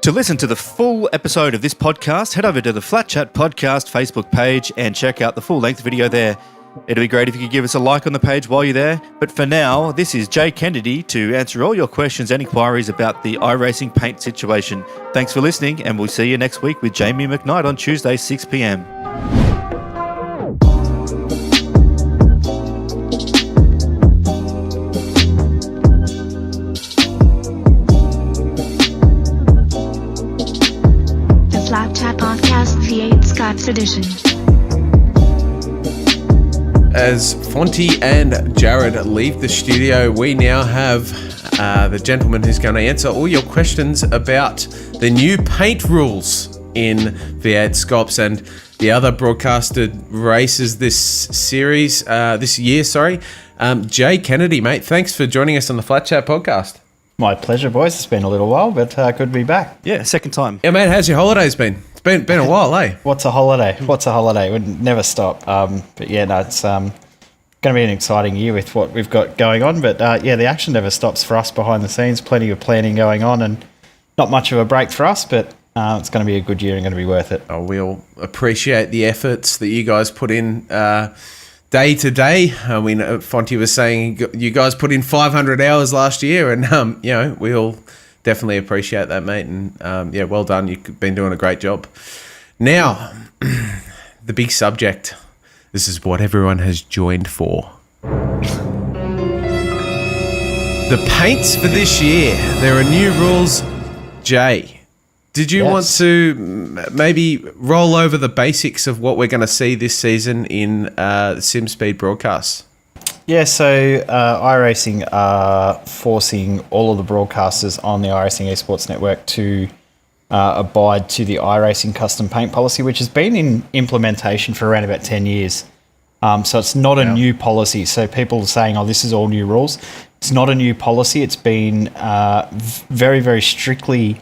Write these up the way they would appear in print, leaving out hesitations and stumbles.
To listen to the full episode of this podcast, head over to the Flatchat Podcast Facebook page and check out the full-length video there. It'd be great if you could give us a like on the page while you're there. But for now, this is Jay Kennedy to answer all your questions and inquiries about the iRacing paint situation. Thanks for listening, and we'll see you next week with Jamie McKnight on Tuesday, 6 p.m. The Flatchat Podcast V8 Skypes edition. As Fonty and Jared leave the studio, we now have the gentleman who's going to answer all your questions about the new paint rules in V8 Scops and the other broadcasted races this year. Jay Kennedy, mate, thanks for joining us on the Flatchat podcast. My pleasure, boys. It's been a little while, but good to be back. Yeah, second time. Yeah, mate, how's your holidays been? It's been a while, eh? What's a holiday? Would never stop. But yeah, no, it's going to be an exciting year with what we've got going on. But yeah, the action never stops for us behind the scenes. Plenty of planning going on, and not much of a break for us. But it's going to be a good year and going to be worth it. Oh, we'll appreciate the efforts that you guys put in day to day. I mean, Fonty was saying you guys put in 500 hours last year, and we'll definitely appreciate that, mate. And yeah, well done. You've been doing a great job. Now, the big subject. This is what everyone has joined for. The paints for this year. There are new rules. Jay, did you want to maybe roll over the basics of what we're going to see this season in SimSpeed broadcasts? Yeah, so iRacing are forcing all of the broadcasters on the iRacing Esports Network to abide to the iRacing custom paint policy, which has been in implementation for around about 10 years. So it's not a new policy. So people are saying, this is all new rules. It's not a new policy. It's been very, very strictly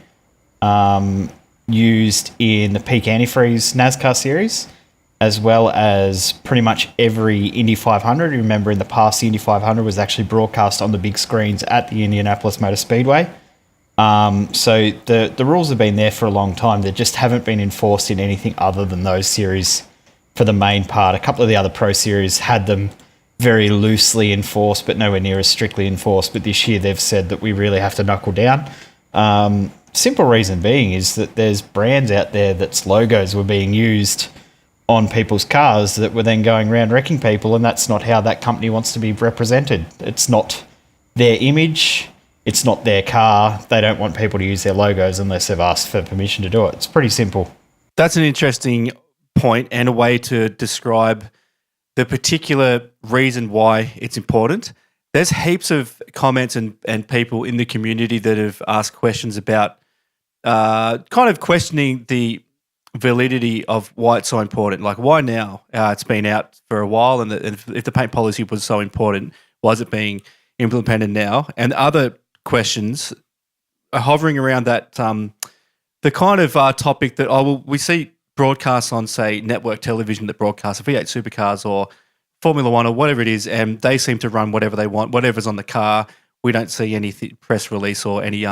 used in the Peak Antifreeze NASCAR Series, as well as pretty much every Indy 500. Remember, in the past, the Indy 500 was actually broadcast on the big screens at the Indianapolis Motor Speedway. So the rules have been there for a long time. They just haven't been enforced in anything other than those series for the main part. A couple of the other Pro Series had them very loosely enforced, but nowhere near as strictly enforced. But this year they've said that we really have to knuckle down. Simple reason being is that there's brands out there that's logos were being used on people's cars that were then going around wrecking people, and that's not how that company wants to be represented. It's not their image. It's not their car. They don't want people to use their logos unless they've asked for permission to do it. It's pretty simple. That's an interesting point and a way to describe the particular reason why it's important. There's heaps of comments and people in the community that have asked questions about kind of questioning the validity of why it's so important. Like, why now? It's been out for a while, and if the paint policy was so important, why is it being implemented now? And other questions are hovering around that the kind of topic that we see broadcasts on, say, network television that broadcasts V8 supercars or Formula One or whatever it is, and they seem to run whatever they want, whatever's on the car. We don't see any press release or any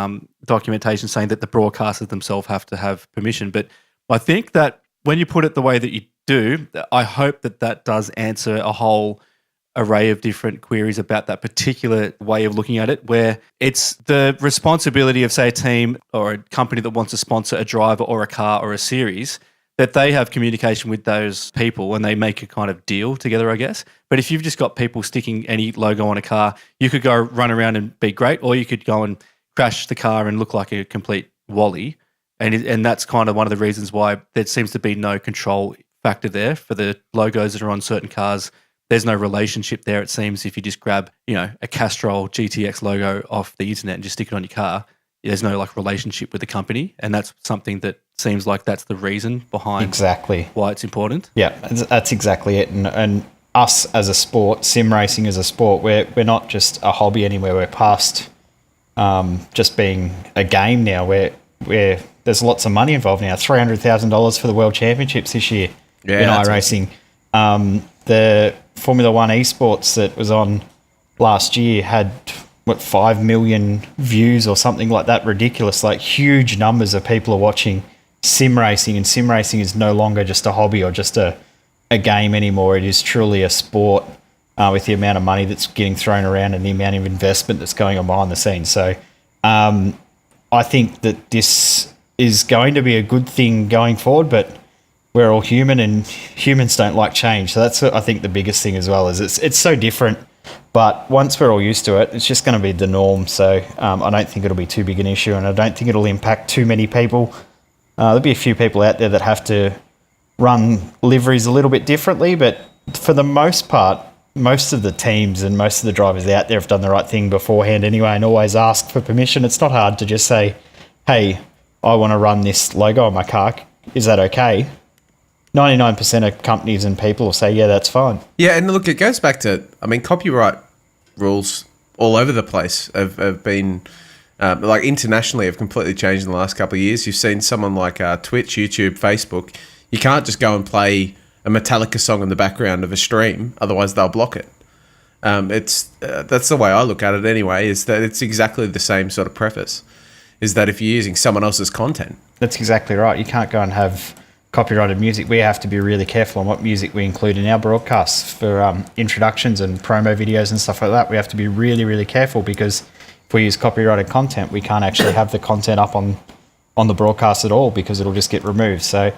documentation saying that the broadcasters themselves have to have permission. But I think that when you put it the way that you do, I hope that does answer a whole array of different queries about that particular way of looking at it, where it's the responsibility of, say, a team or a company that wants to sponsor a driver or a car or a series, that they have communication with those people and they make a kind of deal together, I guess. But if you've just got people sticking any logo on a car, you could go run around and be great, or you could go and crash the car and look like a complete wally. And that's kind of one of the reasons why there seems to be no control factor there for the logos that are on certain cars. There's no relationship there, it seems. If you just grab, a Castrol GTX logo off the internet and just stick it on your car, there's no relationship with the company. And that's something that seems like that's the reason behind why it's important. Yeah, that's exactly it. And us as a sport, sim racing as a sport, we're not just a hobby anywhere. We're past just being a game now. Where there's lots of money involved now. $300,000 for the World Championships this year in iRacing. The Formula One esports that was on last year had 5 million views or something like that. Ridiculous, like huge numbers of people are watching sim racing, and sim racing is no longer just a hobby or just a game anymore. It is truly a sport with the amount of money that's getting thrown around and the amount of investment that's going on behind the scenes. So I think that this is going to be a good thing going forward, but we're all human and humans don't like change. So that's, I think, the biggest thing as well, is it's so different. But once we're all used to it, it's just going to be the norm. So I don't think it'll be too big an issue, and I don't think it'll impact too many people. There'll be a few people out there that have to run liveries a little bit differently, but for the most part, most of the teams and most of the drivers out there have done the right thing beforehand anyway, and always ask for permission. It's not hard to just say, hey, I want to run this logo on my car. Is that okay? 99% of companies and people will say, yeah, that's fine. Yeah, and look, it goes back to, I mean, copyright rules all over the place have been, like internationally, have completely changed in the last couple of years. You've seen someone like Twitch, YouTube, Facebook. You can't just go and play a Metallica song in the background of a stream, otherwise they'll block it. That's the way I look at it anyway, is that it's exactly the same sort of preface, is that if you're using someone else's content. That's exactly right. You can't go and have copyrighted music. We have to be really careful on what music we include in our broadcasts for introductions and promo videos and stuff like that. We have to be really, really careful, because if we use copyrighted content, we can't actually have the content up on the broadcast at all, because it'll just get removed. So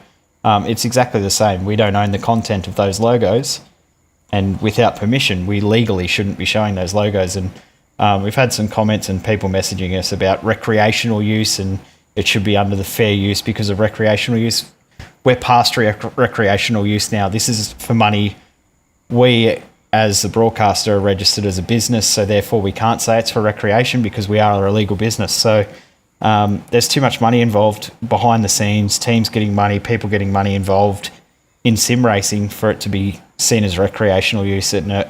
it's exactly the same. We don't own the content of those logos, and without permission, we legally shouldn't be showing those logos. And we've had some comments and people messaging us about recreational use, and it should be under the fair use because of recreational use. We're past recreational use now. This is for money. We, as a broadcaster, are registered as a business, so therefore we can't say it's for recreation, because we are a legal business. So there's too much money involved behind the scenes, teams getting money, people getting money involved in sim racing for it to be seen as recreational use, and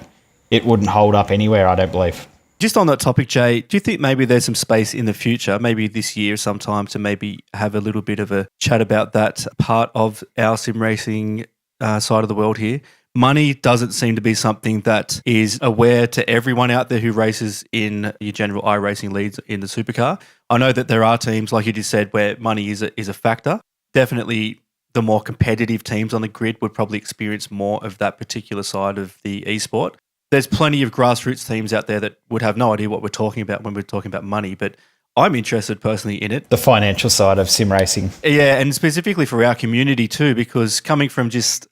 it wouldn't hold up anywhere, I don't believe. Just on that topic, Jay, do you think maybe there's some space in the future, maybe this year sometime, to maybe have a little bit of a chat about that part of our sim racing side of the world here? Money doesn't seem to be something that is aware to everyone out there who races in your general iRacing leads in the supercar. I know that there are teams, like you just said, where money is a factor. Definitely the more competitive teams on the grid would probably experience more of that particular side of the esport. There's plenty of grassroots teams out there that would have no idea what we're talking about when we're talking about money, but I'm interested personally in it. The financial side of sim racing. Yeah, and specifically for our community too, because coming from just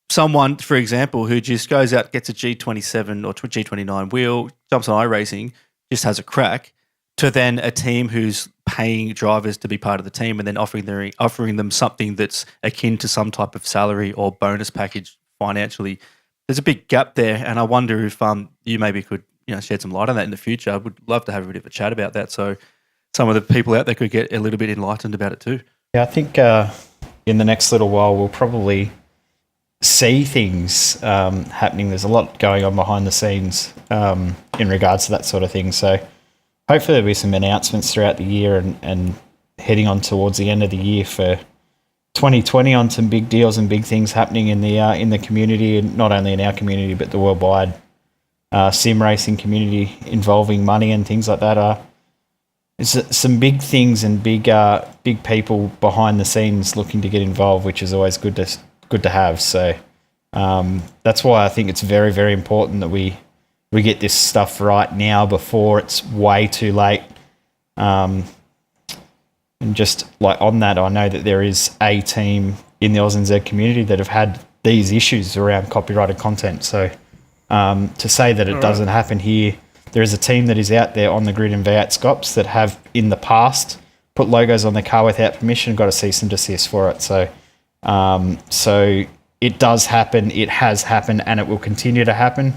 someone, for example, who just goes out, gets a G27 or G29 wheel, jumps on iRacing, just has a crack, to then a team who's paying drivers to be part of the team and then offering them something that's akin to some type of salary or bonus package financially. There's a big gap there, and I wonder if you maybe could shed some light on that in the future. I would love to have a bit of a chat about that, so some of the people out there could get a little bit enlightened about it too. Yeah, I think in the next little while we'll probably see things happening. There's a lot going on behind the scenes in regards to that sort of thing. So hopefully there'll be some announcements throughout the year and heading on towards the end of the year for 2020 on some big deals and big things happening in the community, and not only in our community but the worldwide sim racing community involving money and things like that. It's some big things and big people behind the scenes looking to get involved, which is always good to have. So that's why I think it's very, very important that we get this stuff right now before it's way too late. And just like on that, I know that there is a team in the Oz and Z community that have had these issues around copyrighted content. So to say that it doesn't happen here, there is a team that is out there on the grid in V8 Scops that have in the past put logos on the car without permission, got a cease and desist for it. So it does happen, it has happened, and it will continue to happen.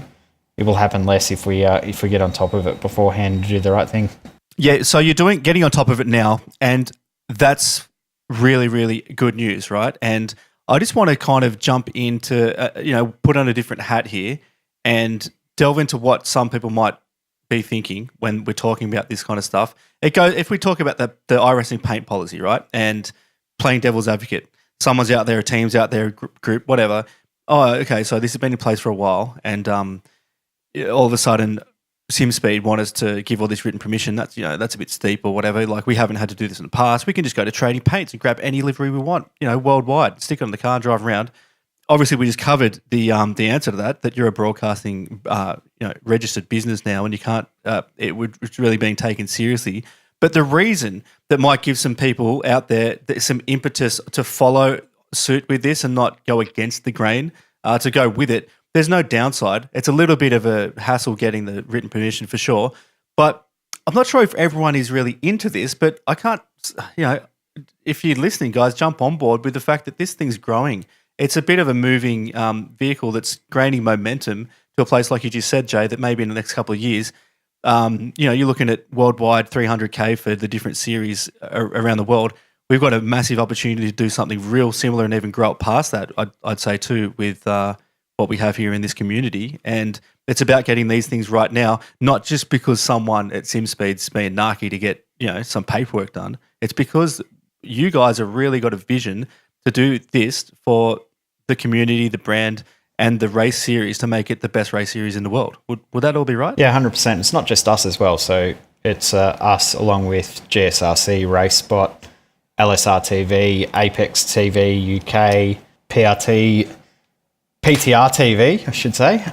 It will happen less if we get on top of it beforehand and do the right thing. Yeah, so you're getting on top of it now, and that's really, really good news, right? And I just want to kind of jump into, put on a different hat here and delve into what some people might be thinking when we're talking about this kind of stuff. If we talk about the iRacing paint policy, right, and playing devil's advocate, someone's out there, a team's out there, a group, whatever. Oh, okay, so this has been in place for a while, and all of a sudden SimSpeed want us to give all this written permission, that's a bit steep or whatever. Like, we haven't had to do this in the past. We can just go to Trading Paints and grab any livery we want, worldwide, stick it on the car and drive around. Obviously, we just covered the answer to that you're a broadcasting registered business now, and you can't. It's really being taken seriously. But the reason that might give some people out there some impetus to follow suit with this and not go against the grain, to go with it, there's no downside. It's a little bit of a hassle getting the written permission for sure, but I'm not sure if everyone is really into this. But I can't, if you're listening, guys, jump on board with the fact that this thing's growing. It's a bit of a moving vehicle that's gaining momentum to a place, like you just said, Jay, that maybe in the next couple of years, you're looking at worldwide 300K for the different series around the world. We've got a massive opportunity to do something real similar and even grow it past that, I'd say too, with what we have here in this community. And it's about getting these things right now, not just because someone at SimSpeed's being narky to get, some paperwork done. It's because you guys have really got a vision to do this for the community, the brand, and the race series to make it the best race series in the world. Would that all be right? Yeah, 100%. It's not just us as well. So it's us along with GSRC, RaceSpot, LSR TV, Apex TV, UK, PRT, PTR TV, I should say.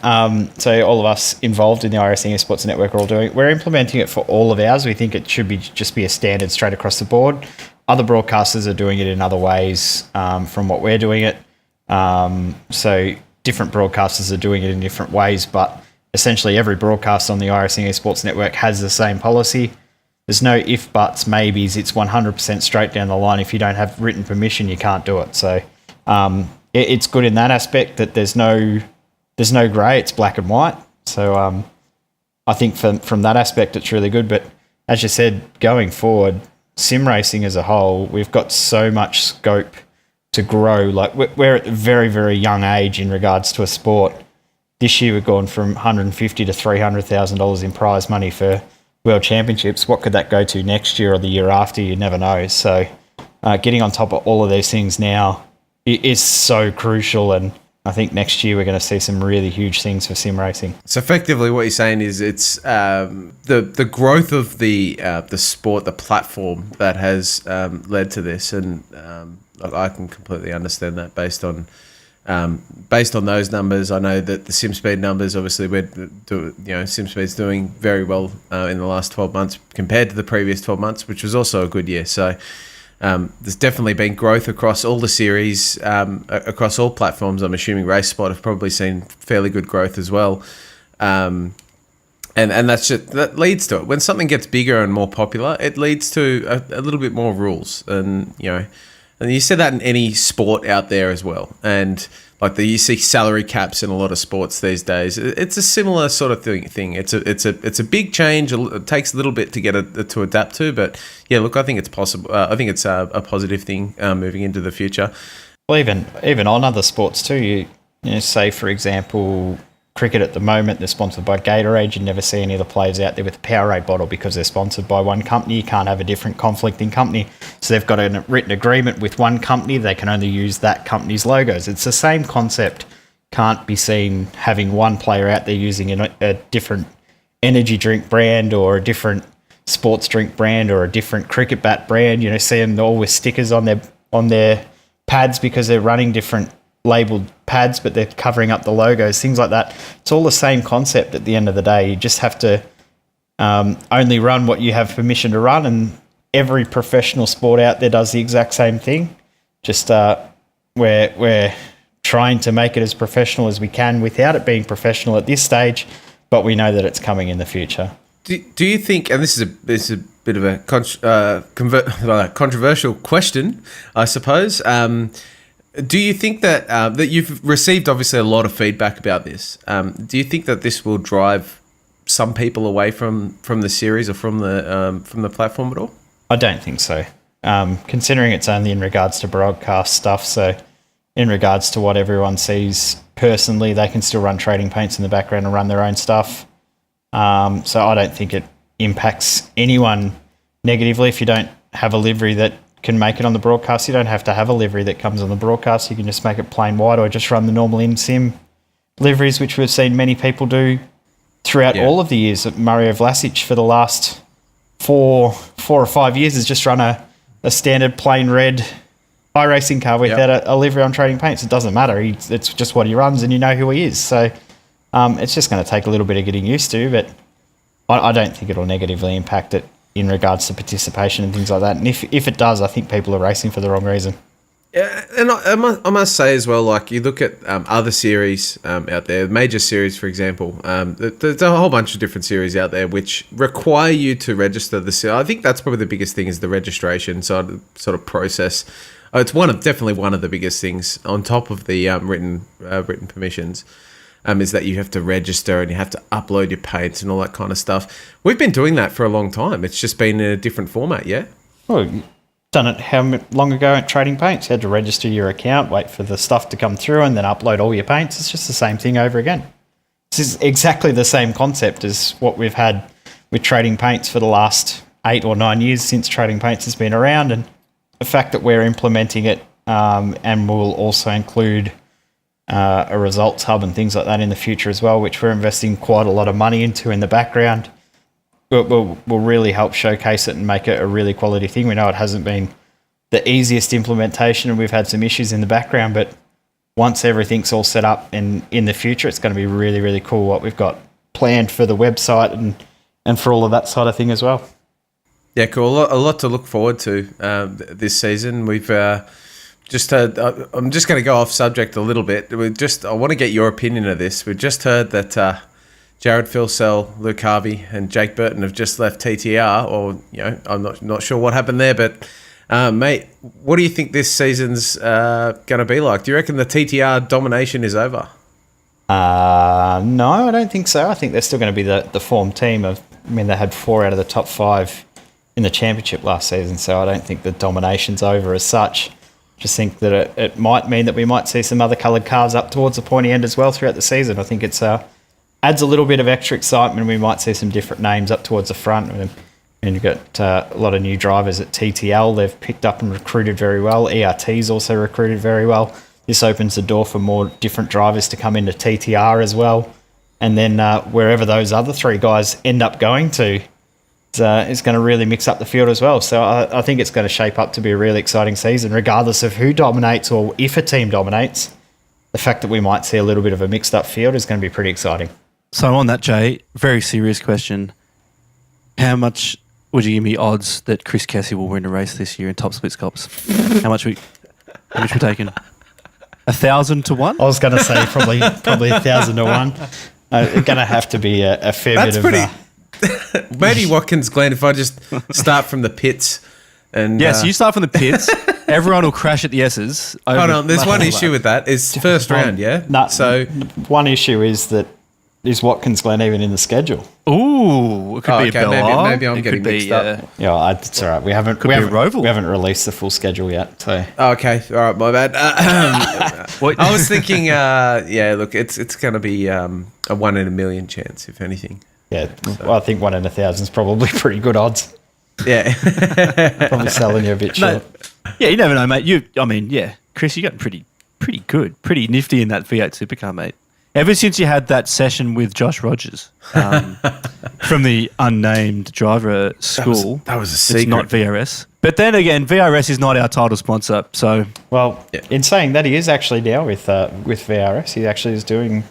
So all of us involved in the iRacing Esports Network are all doing it. We're implementing it for all of ours. We think it should be just be a standard straight across the board. Other broadcasters are doing it in other ways from what we're doing it. So different broadcasters are doing it in different ways, but essentially every broadcast on the iRacing Esports Network has the same policy. There's no if, buts, maybes. It's 100% straight down the line. If you don't have written permission, you can't do it. So it's good in that aspect that there's no grey. It's black and white. So I think from that aspect, it's really good. But as you said, going forward, sim racing as a whole, we've got so much scope to grow. Like, we're at a very, very young age in regards to a sport. This year we've gone from $150,000 to $300,000 in prize money for World Championships. What could that go to next year or the year after? You never know. So getting on top of all of these things now is so crucial, and I think next year we're going to see some really huge things for sim racing. So effectively what you're saying is it's the growth of the sport, the platform that has led to this, and I can completely understand that based on those numbers. I know that the SimSpeed numbers, obviously, SimSpeed's doing very well in the last 12 months compared to the previous 12 months, which was also a good year. So there's definitely been growth across all the series, across all platforms. I'm assuming RaceSpot have probably seen fairly good growth as well. And that leads to it. When something gets bigger and more popular, it leads to a little bit more rules. And you see that in any sport out there as well. And you see salary caps in a lot of sports these days. It's a similar sort of thing. It's a big change. It takes a little bit to get to adapt to, but yeah, look, I think it's possible. I think it's a positive thing moving into the future. Well, even on other sports too. You say, for example, cricket at the moment, they're sponsored by Gatorade. You never see any of the players out there with a Powerade bottle because they're sponsored by one company. You can't have a different conflicting company. So they've got a written agreement with one company. They can only use that company's logos. It's the same concept. Can't be seen having one player out there using a different energy drink brand or a different sports drink brand or a different cricket bat brand. See them all with stickers on their pads because they're running different labeled pads, but they're covering up the logos, things like that. It's all the same concept at the end of the day. You just have to only run what you have permission to run, and every professional sport out there does the exact same thing. Just we're trying to make it as professional as we can without it being professional at this stage, but we know that it's coming in the future. Do you think, and this is a bit of a controversial question, I suppose, do you think that you've received obviously a lot of feedback about this? Do you think that this will drive some people away from the series or from the platform at all? I don't think so. Considering it's only in regards to broadcast stuff, so in regards to what everyone sees personally, they can still run Trading Paints in the background and run their own stuff. So I don't think it impacts anyone negatively. If you don't have a livery that can make it on the broadcast, you don't have to have a livery that comes on the broadcast. You can just make it plain white or just run the normal in-sim liveries, which we've seen many people do throughout all of the years, Mario Vlasic for the last four or 5 years has just run a standard plain red iRacing car without a livery on Trading Paints. It doesn't matter. It's just what he runs, and you know who he is. So it's just going to take a little bit of getting used to, but I don't think it'll negatively impact it in regards to participation and things like that. And if it does, I think people are racing for the wrong reason. Yeah, and I must say as well, like you look at other series out there, major series, for example, there's a whole bunch of different series out there which require you to register the series. I think that's probably the biggest thing is the registration sort of process. It's definitely one of the biggest things on top of the written permissions. Is that you have to register and you have to upload your paints and all that kind of stuff. We've been doing that for a long time. It's just been in a different format, yeah? Well, you've done it how long ago at Trading Paints? You had to register your account, wait for the stuff to come through, and then upload all your paints. It's just the same thing over again. This is exactly the same concept as what we've had with Trading Paints for the last 8 or 9 years since Trading Paints has been around. And the fact that we're implementing it and we'll also include a results hub and things like that in the future as well, which we're investing quite a lot of money into in the background, will really help showcase it and make it a really quality thing. We know it hasn't been the easiest implementation and we've had some issues in the background, but once everything's all set up and in the future, it's going to be really, really cool what we've got planned for the website and for all of that sort of thing as well. Yeah, cool. A lot to look forward to this season. We've just heard, I'm just going to go off subject a little bit. I want to get your opinion of this. We've just heard that Jared Filsell, Luke Harvey, and Jake Burton have just left TTR, or I'm not sure what happened there. But mate, what do you think this season's going to be like? Do you reckon the TTR domination is over? No, I don't think so. I think they're still going to be the form team. They had 4 out of the top 5 in the championship last season, so I don't think the domination's over as such. Just think that it might mean that we might see some other coloured cars up towards the pointy end as well throughout the season. I think it's adds a little bit of extra excitement. We might see some different names up towards the front. And you've got a lot of new drivers at TTL. They've picked up and recruited very well. ERT's also recruited very well. This opens the door for more different drivers to come into TTR as well. And then wherever those other 3 guys end up going to, is going to really mix up the field as well. So I think it's going to shape up to be a really exciting season, regardless of who dominates or if a team dominates. The fact that we might see a little bit of a mixed up field is going to be pretty exciting. So on that, Jay, very serious question. How much would you give me odds that Chris Kessie will win a race this year in Top Splits Cops? How much we taking? 1,000 to 1? I was going to say probably 1,000 to 1. It's going to have to be a fair bit of... Pretty... Maybe Watkins, Glenn, if I just start from the pits. And yes, you start from the pits. Everyone will crash at the S's. Hold on, there's one issue with that. It's first round, yeah? No, so one issue is Watkins Glen even in the schedule? Ooh, it could be a Bell. Maybe I'm getting mixed up. Yeah, it's all right. We haven't released the full schedule yet. So okay, all right, my bad. I was thinking, look, it's going to be a 1 in a million chance, if anything. Yeah, well, I think 1 in 1,000 is probably pretty good odds. Yeah, probably selling you a bit short. Yeah, you never know, mate. Chris, you got pretty good, pretty nifty in that V8 supercar, mate. Ever since you had that session with Josh Rogers from the unnamed driver school, that was a secret. It's not VRS. But then again, VRS is not our title sponsor, so in saying that, he is actually now with VRS. He actually is doing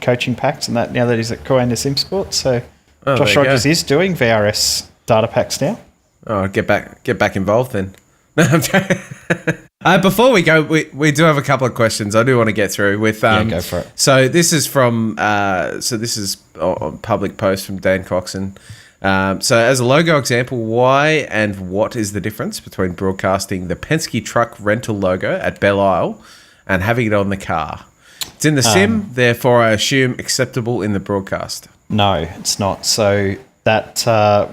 coaching packs and that now that he's at Coanda Sim Sports. So Josh Rogers is doing VRS data packs now. Oh, get back involved then. Before we go, we do have a couple of questions I do want to get through with. Go for it. So this is from this is a public post from Dan Coxon. So as a logo example, why and what is the difference between broadcasting the Penske truck rental logo at Belle Isle and having it on the car? It's in the sim, therefore I assume acceptable in the broadcast. No, it's not. So that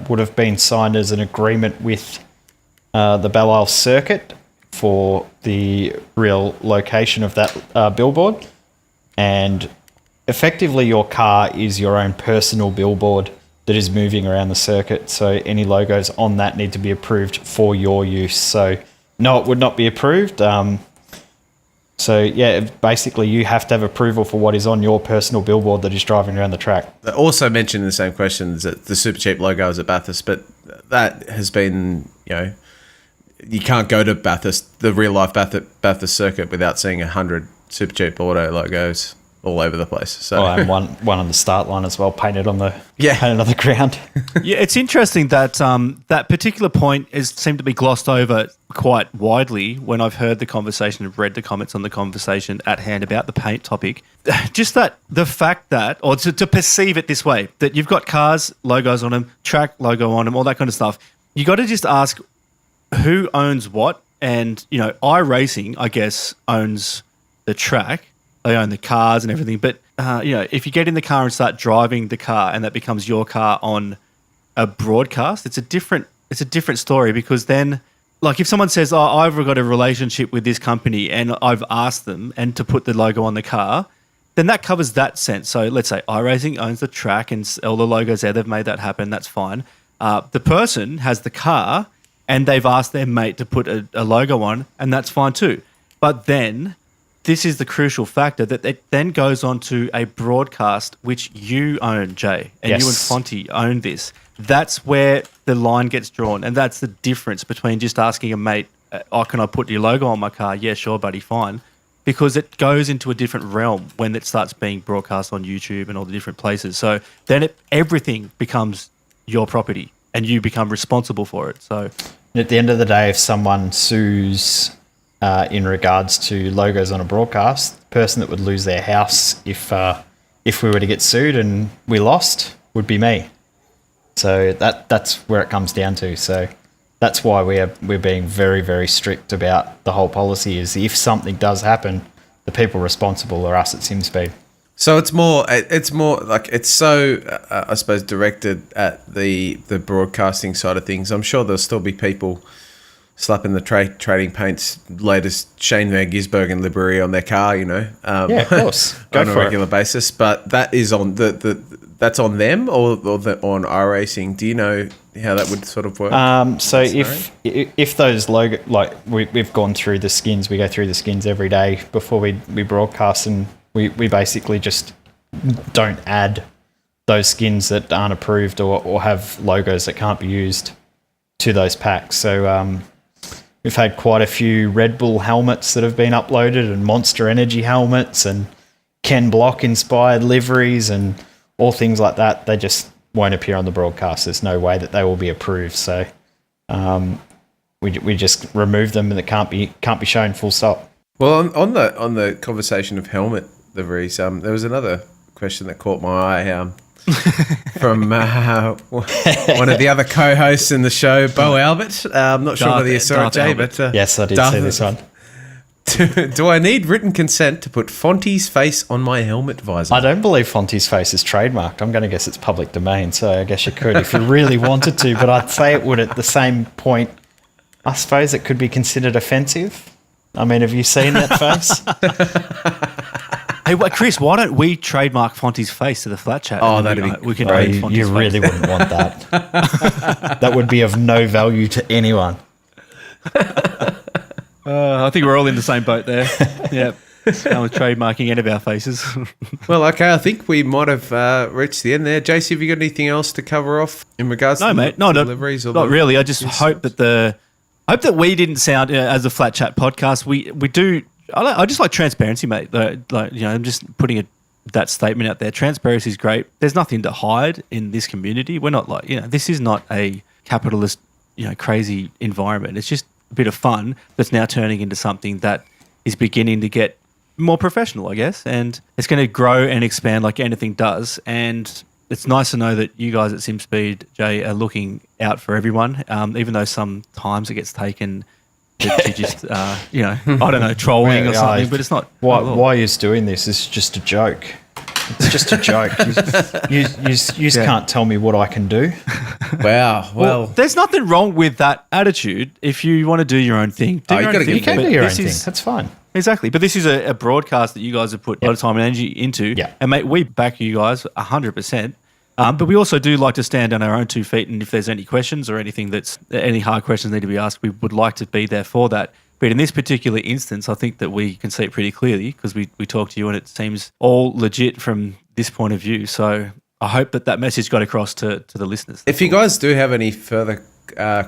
would have been signed as an agreement with the Belle Isle circuit for the real location of that billboard. And effectively your car is your own personal billboard that is moving around the circuit. So any logos on that need to be approved for your use. So no, it would not be approved. So, yeah, basically you have to have approval for what is on your personal billboard that is driving around the track. They also mentioned in the same questions that the Super Cheap logo is at Bathurst, but that has been, you can't go to Bathurst, the real life Bathurst circuit, without seeing 100 Super Cheap Auto logos all over the place. So, and one on the start line as well, painted on the ground. Yeah, it's interesting that that particular point seemed to be glossed over quite widely when I've heard the conversation and read the comments on the conversation at hand about the paint topic. Just that the fact that, or to perceive it this way, that you've got cars, logos on them, track logo on them, all that kind of stuff. You got to just ask who owns what, and iRacing, I guess, owns the track. They own the cars and everything. But, if you get in the car and start driving the car and that becomes your car on a broadcast, it's a different story, because then, like, if someone says, I've got a relationship with this company and I've asked them and to put the logo on the car, then that covers that sense. So let's say iRacing owns the track and all the logos there, they've made that happen, that's fine. The person has the car and they've asked their mate to put a logo on, and that's fine too. But then this is the crucial factor, that it then goes on to a broadcast which you own, Jay, and you and Fonty own this. That's where the line gets drawn, and that's the difference between just asking a mate, can I put your logo on my car? Yeah, sure, buddy, fine. Because it goes into a different realm when it starts being broadcast on YouTube and all the different places. So then everything becomes your property and you become responsible for it. So at the end of the day, if someone sues in regards to logos on a broadcast, the person that would lose their house if we were to get sued and we lost would be me. So that's where it comes down to. So that's why we're being very, very strict about the whole policy, is if something does happen, the people responsible are us at SimSpeed. So it's more like, it's so, I suppose, directed at the broadcasting side of things. I'm sure there'll still be people slapping the Trading Paint's latest Shane Van Gisbergen livery on their car, yeah, of course, on a regular basis. But that is on that's on them or on iRacing. Do you know how that would sort of work? So if those logo, like we've gone through the skins, we go through the skins every day before we broadcast, and we basically just don't add those skins that aren't approved or have logos that can't be used to those packs. So we've had quite a few Red Bull helmets that have been uploaded, and Monster Energy helmets, and Ken Block inspired liveries, and all things like that. They just won't appear on the broadcast. There's no way that they will be approved. So we just remove them, and it can't be shown, full stop. Well, on the conversation of helmet liveries, there was another question that caught my eye from one of the other co-hosts in the show, Bo Albert. I'm not sure whether you saw it, Jay, but yes, I did see this one. Do I need written consent to put Fonty's face on my helmet visor? I don't believe Fonty's face is trademarked. I'm going to guess it's public domain, so I guess you could if you really wanted to, but I'd say it would at the same point. I suppose it could be considered offensive. I mean, have you seen that face? Hey, Chris, why don't we trademark Fonty's face to the Flatchat? Oh, that'd be... We can you really wouldn't want that. That would be of no value to anyone. I think we're all in the same boat there. Yeah. I was trademarking any of our faces. Well, okay, I think we might have reached the end there. JC, have you got anything else to cover off in regards to mate. No, deliveries? Not really. I just hope that we didn't sound as a Flat Chat podcast. We do. I just like transparency, mate. I'm just putting that statement out there. Transparency is great. There's nothing to hide in this community. We're not this is not a capitalist, crazy environment. It's just a bit of fun that's now turning into something that is beginning to get more professional, I guess, and it's going to grow and expand like anything does. And it's nice to know that you guys at SimSpeed, Jay, are looking out for everyone, even though sometimes it gets taken to just, I don't know, trolling or something, but it's not. Why you're doing this is just a joke. It's just a joke. You can't tell me what I can do. Wow. Well, there's nothing wrong with that attitude. If you want to do your own thing, do your own thing. You can do your own thing. That's fine. Exactly. But this is a broadcast that you guys have put a lot of time and energy into. Yeah. And, mate, we back you guys 100%. But we also do like to stand on our own 2 feet. And if there's any questions or any hard questions need to be asked, we would like to be there for that. But in this particular instance, I think that we can see it pretty clearly because we talked to you and it seems all legit from this point of view. So I hope that message got across to the listeners. If you guys do have any further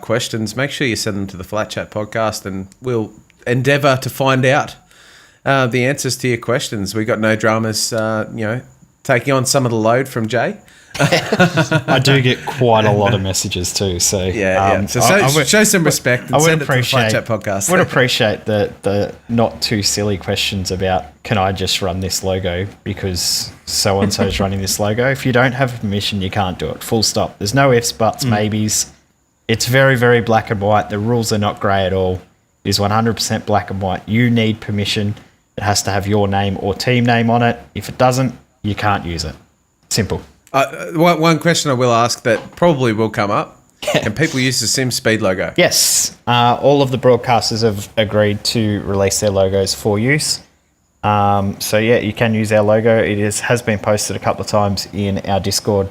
questions, make sure you send them to the Flat Chat podcast and we'll endeavour to find out the answers to your questions. We got no dramas, taking on some of the load from Jay. I do get quite a lot of messages too. So So show some respect and send it to the Flat Chat podcast. I would appreciate the not too silly questions about, can I just run this logo because so-and-so is running this logo? If you don't have permission, you can't do it. Full stop. There's no ifs, buts, maybes. It's very, very black and white. The rules are not grey at all. It is 100% black and white. You need permission. It has to have your name or team name on it. If it doesn't, you can't use it. Simple. One question I will ask that probably will come up. Can people use the SimSpeed logo? Yes. All of the broadcasters have agreed to release their logos for use. You can use our logo. It has been posted a couple of times in our Discord,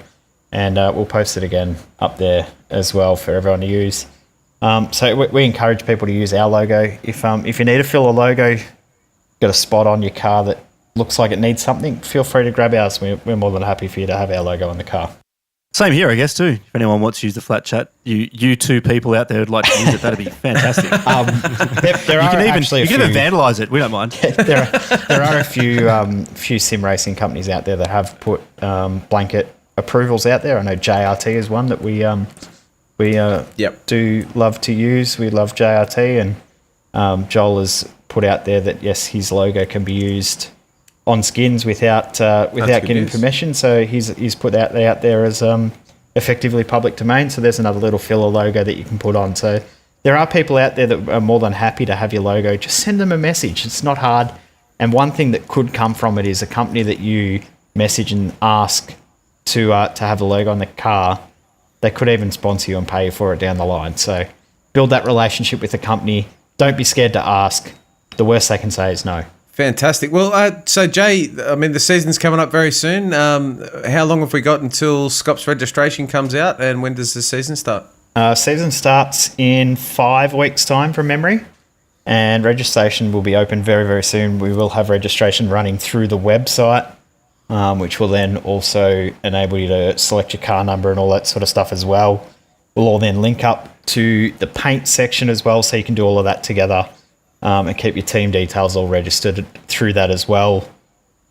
and we'll post it again up there as well for everyone to use. We encourage people to use our logo. If you need to fill a logo, got a spot on your car that looks like it needs something, feel free to grab ours. We're more than happy for you to have our logo on the car. Same here, I guess, too. If anyone wants to use the Flat Chat, you two people out there who'd like to use it, that'd be fantastic. There you are can even vandalise it. We don't mind. there are a few sim racing companies out there that have put blanket approvals out there. I know JRT is one that we do love to use. We love JRT, and Joel has put out there that yes, his logo can be used on skins without getting permission. So he's put that out there as effectively public domain. So there's another little filler logo that you can put on. So there are people out there that are more than happy to have your logo. Just send them a message. It's not hard. And one thing that could come from it is a company that you message and ask to have the logo on the car. They could even sponsor you and pay you for it down the line. So build that relationship with the company. Don't be scared to ask. The worst they can say is no. Fantastic. Well, so Jay, I mean, the season's coming up very soon. How long have we got until Scop's registration comes out, and when does the season start? Season starts in 5 weeks' time from memory, and registration will be open very, very soon. We will have registration running through the website, which will then also enable you to select your car number and all that sort of stuff as well. We'll all then link up to the paint section as well, so you can do all of that together. And keep your team details all registered through that as well.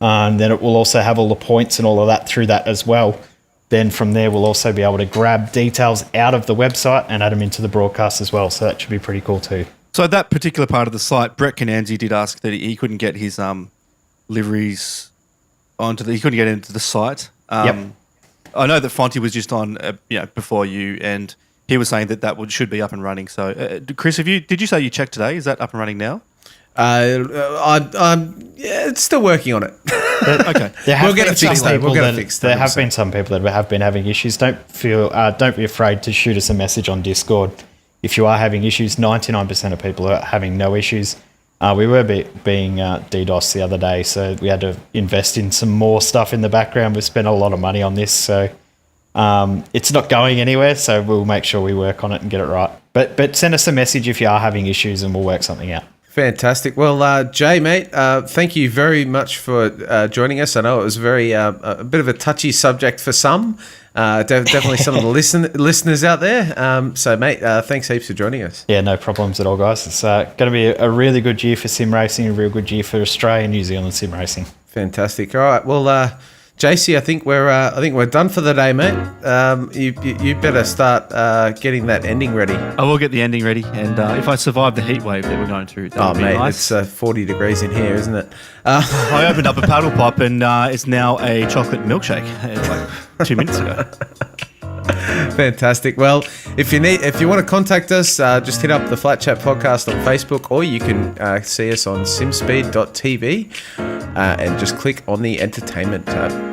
And then it will also have all the points and all of that through that as well. Then from there, we'll also be able to grab details out of the website and add them into the broadcast as well. So that should be pretty cool too. So that particular part of the site, Brett Cananzi did ask that he couldn't get his liveries he couldn't get into the site. Yep. I know that Fonty was just on before you, and he was saying that should be up and running. So, Chris, did you say you checked today? Is that up and running now? It's still working on it. Okay, we'll get it fixed. We'll get it fixed. There have been some people that have been having issues. Don't be afraid to shoot us a message on Discord if you are having issues. 99% of people are having no issues. We were being DDoS the other day, so we had to invest in some more stuff in the background. We spent a lot of money on this, so. It's not going anywhere, so we'll make sure we work on it and get it right. But send us a message if you are having issues and we'll work something out. Fantastic. Well, Jay, mate, thank you very much for joining us. I know it was a bit of a touchy subject for some, definitely some of the listeners out there. So, mate, thanks heaps for joining us. Yeah, no problems at all, guys. It's going to be a really good year for sim racing, a real good year for Australia and New Zealand sim racing. Fantastic. All right. Well, JC, I think we're done for the day, mate. You better start getting that ending ready. I will get the ending ready, and if I survive the heat wave that we're going through, that'll be nice. It's 40 degrees in here, isn't it? I opened up a paddle pop, and it's now a chocolate milkshake. Like 2 minutes ago. Fantastic. Well, if you want to contact us, just hit up the Flat Chat podcast on Facebook, or you can see us on simspeed.tv and just click on the entertainment tab.